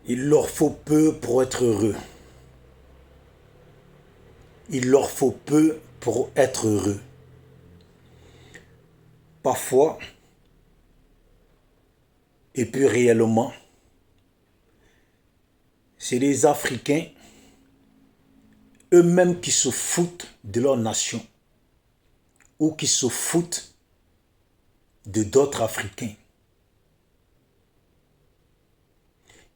Il leur faut peu pour être heureux. Il leur faut peu pour être heureux. Parfois, et puis réellement, c'est les Africains eux-mêmes qui se foutent de leur nation ou qui se foutent de d'autres Africains.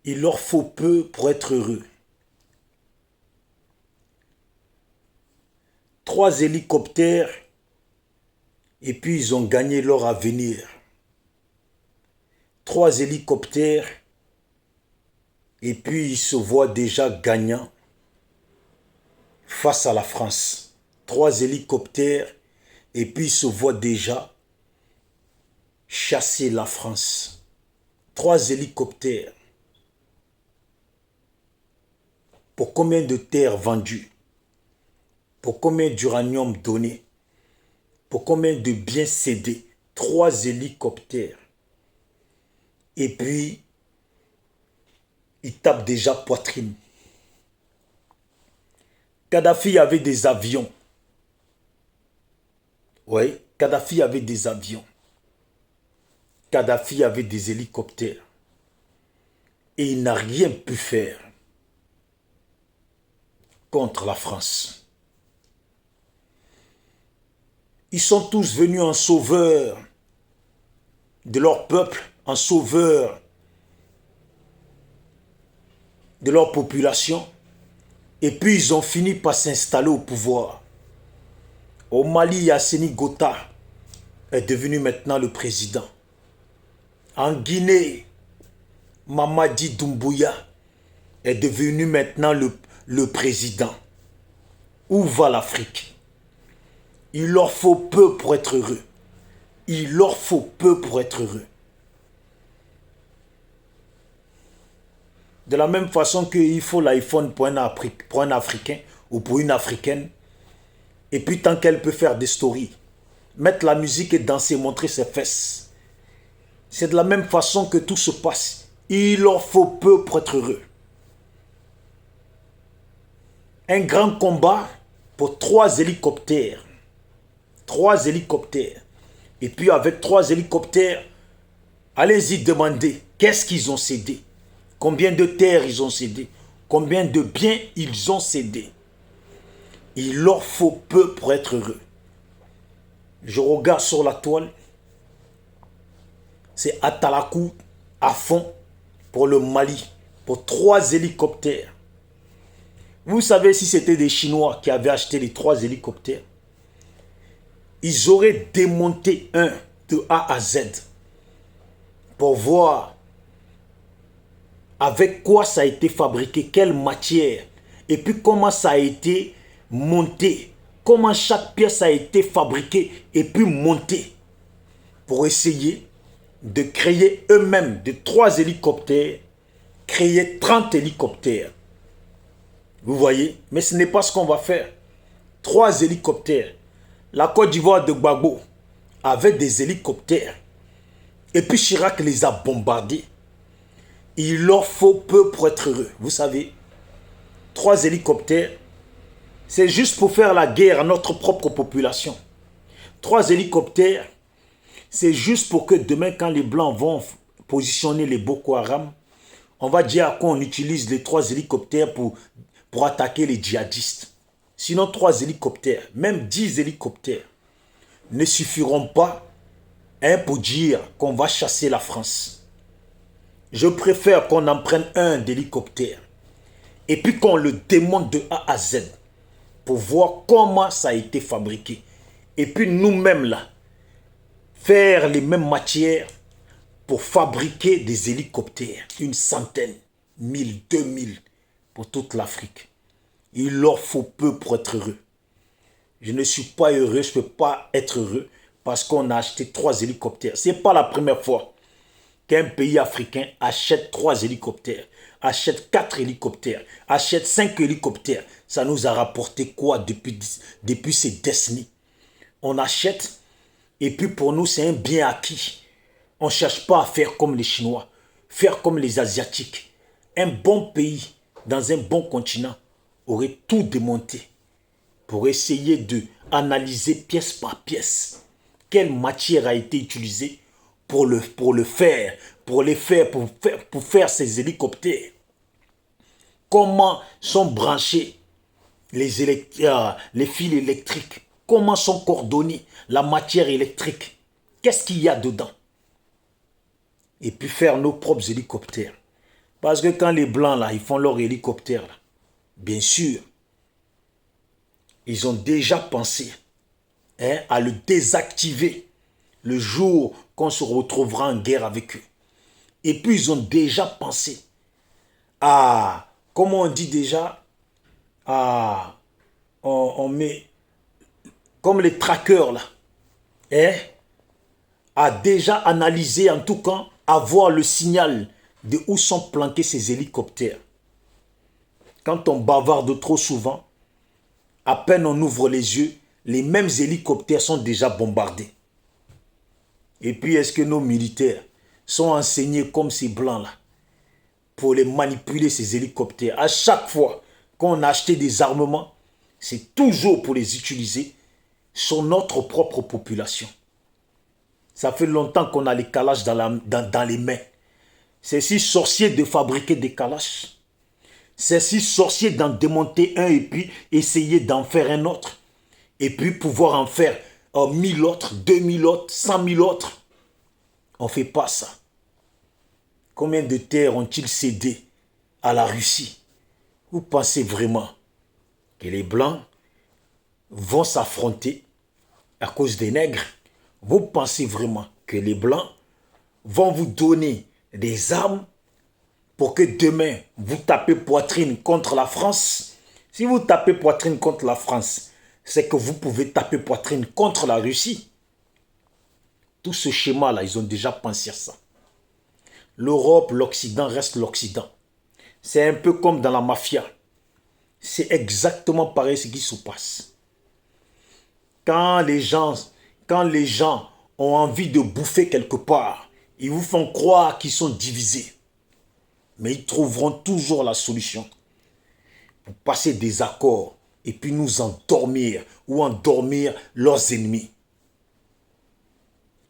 Il leur faut peu pour être heureux. 3 hélicoptères et puis ils ont gagné leur avenir. 3 hélicoptères et puis ils se voient déjà gagnants face à la France. 3 hélicoptères et puis ils se voient déjà chasser la France. 3 hélicoptères. Pour combien de terres vendues? Pour combien d'uranium donné? Pour combien de biens cédés? 3 hélicoptères. Et puis, ils tapent déjà poitrine. Kadhafi avait des avions. Oui, Kadhafi avait des avions. Kadhafi avait des hélicoptères. Et il n'a rien pu faire contre la France. Ils sont tous venus en sauveur de leur peuple, en sauveur de leur population. Et puis ils ont fini par s'installer au pouvoir. Au Mali, Assimi Gota est devenu maintenant le président. En Guinée, Mamadi Doumbouya est devenu maintenant le président. Où va l'Afrique? Il leur faut peu pour être heureux. Il leur faut peu pour être heureux. De la même façon qu'il faut l'iPhone pour un Africain ou pour une Africaine. Et puis tant qu'elle peut faire des stories, mettre la musique et danser, montrer ses fesses. C'est de la même façon que tout se passe. Il leur faut peu pour être heureux. Un grand combat pour 3 hélicoptères. 3 hélicoptères. Et puis avec 3 hélicoptères, allez-y demander qu'est-ce qu'ils ont cédé. Combien de terres ils ont cédé. Combien de biens ils ont cédé. Il leur faut peu pour être heureux. Je regarde sur la toile. C'est Atalakou à fond pour le Mali. Pour 3 hélicoptères. Vous savez si c'était des Chinois qui avaient acheté les 3 hélicoptères. Ils auraient démonté un de A à Z. Pour voir avec quoi ça a été fabriqué, quelle matière. Et puis comment ça a été monté. Comment chaque pièce a été fabriquée et puis montée. Pour essayer de créer eux-mêmes de 3 hélicoptères, créer 30 hélicoptères. Vous voyez? Mais ce n'est pas ce qu'on va faire. 3 hélicoptères. La Côte d'Ivoire de Gbagbo avait des hélicoptères. Et puis Chirac les a bombardés. Il leur faut peu pour être heureux. Vous savez, 3 hélicoptères, c'est juste pour faire la guerre à notre propre population. 3 hélicoptères, c'est juste pour que demain, quand les Blancs vont positionner les Boko Haram, on va dire à quoi on utilise les 3 hélicoptères pour attaquer les djihadistes. Sinon, 3 hélicoptères, même 10 hélicoptères, ne suffiront pas pour dire qu'on va chasser la France. Je préfère qu'on en prenne un d'hélicoptère et puis qu'on le démonte de A à Z pour voir comment ça a été fabriqué. Et puis nous-mêmes là, faire les mêmes matières pour fabriquer des hélicoptères. 100, 1000, 2000 pour toute l'Afrique. Il leur faut peu pour être heureux. Je ne suis pas heureux, je ne peux pas être heureux parce qu'on a acheté 3 hélicoptères. Ce n'est pas la première fois qu'un pays africain achète 3 hélicoptères, achète 4 hélicoptères, achète 5 hélicoptères. Ça nous a rapporté quoi depuis ces décennies? On achète et puis pour nous c'est un bien acquis. On ne cherche pas à faire comme les Chinois, faire comme les Asiatiques. Un bon pays, dans un bon continent, aurait tout démonté pour essayer de analyser pièce par pièce quelle matière a été utilisée pour faire ces hélicoptères. Comment sont branchés les fils électriques, comment sont coordonnés la matière électrique, qu'est-ce qu'il y a dedans. Et puis faire nos propres hélicoptères. Parce que quand les Blancs, là, ils font leur hélicoptère, là, bien sûr, ils ont déjà pensé à le désactiver le jour qu'on se retrouvera en guerre avec eux. Et puis ils ont déjà pensé à, comment on dit déjà, on met, comme les trackers là, a déjà analysé, en tout cas, avoir le signal de où sont planqués ces hélicoptères. Quand on bavarde trop souvent, à peine on ouvre les yeux, les mêmes hélicoptères sont déjà bombardés. Et puis, est-ce que nos militaires sont enseignés comme ces blancs-là pour les manipuler, ces hélicoptères? À chaque fois qu'on a acheté des armements, c'est toujours pour les utiliser sur notre propre population. Ça fait longtemps qu'on a les Kalash dans les mains. C'est si sorcier de fabriquer des Kalash. C'est si sorcier d'en démonter un et puis essayer d'en faire un autre. Et puis pouvoir en faire 1000 autres, 2000 autres, 100 000 autres. On ne fait pas ça. Combien de terres ont-ils cédé à la Russie? Vous pensez vraiment que les Blancs vont s'affronter à cause des nègres? Vous pensez vraiment que les Blancs vont vous donner des armes pour que demain, vous tapez poitrine contre la France? Si vous tapez poitrine contre la France, c'est que vous pouvez taper poitrine contre la Russie. Tout ce schéma-là, ils ont déjà pensé à ça. L'Europe, l'Occident reste l'Occident. C'est un peu comme dans la mafia. C'est exactement pareil ce qui se passe. Quand les gens ont envie de bouffer quelque part, ils vous font croire qu'ils sont divisés. Mais ils trouveront toujours la solution pour passer des accords et puis nous endormir ou endormir leurs ennemis.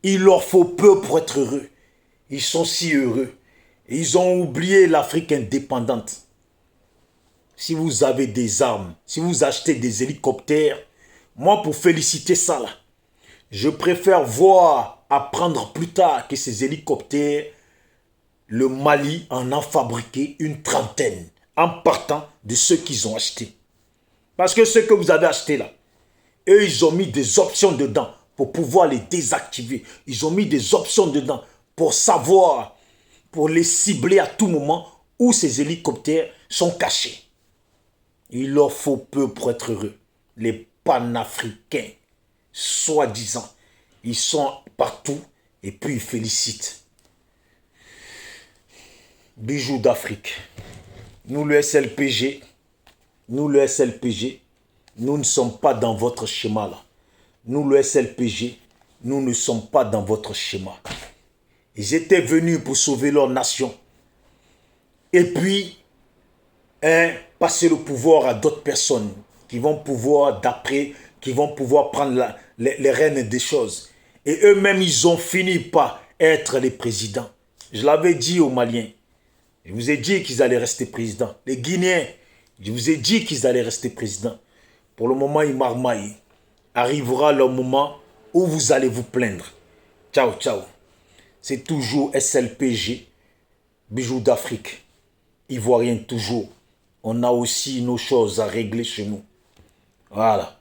Il leur faut peu pour être heureux. Ils sont si heureux. Et ils ont oublié l'Afrique indépendante. Si vous avez des armes, si vous achetez des hélicoptères, moi pour féliciter ça là, je préfère voir apprendre plus tard que ces hélicoptères, le Mali en a fabriqué une trentaine en partant de ceux qu'ils ont achetés. Parce que ceux que vous avez achetés là, eux ils ont mis des options dedans pour pouvoir les désactiver. Ils ont mis des options dedans pour savoir, pour les cibler à tout moment où ces hélicoptères sont cachés. Il leur faut peu pour être heureux. Les panafricains, soi-disant, ils sont partout et puis ils félicitent. Bijoux d'Afrique. Nous le SLPG, nous ne sommes pas dans votre schéma là. Nous le SLPG, nous ne sommes pas dans votre schéma. Ils étaient venus pour sauver leur nation. Et puis, passer le pouvoir à d'autres personnes qui vont pouvoir, prendre les rênes des choses. Et eux-mêmes, ils ont fini par être les présidents. Je l'avais dit aux Maliens. Je vous ai dit qu'ils allaient rester présidents. Les Guinéens, je vous ai dit qu'ils allaient rester présidents. Pour le moment, ils marmaillent. Arrivera le moment où vous allez vous plaindre. Ciao, ciao. C'est toujours SLPG, Bijoux d'Afrique. Ivoirien toujours. On a aussi nos choses à régler chez nous. Voilà.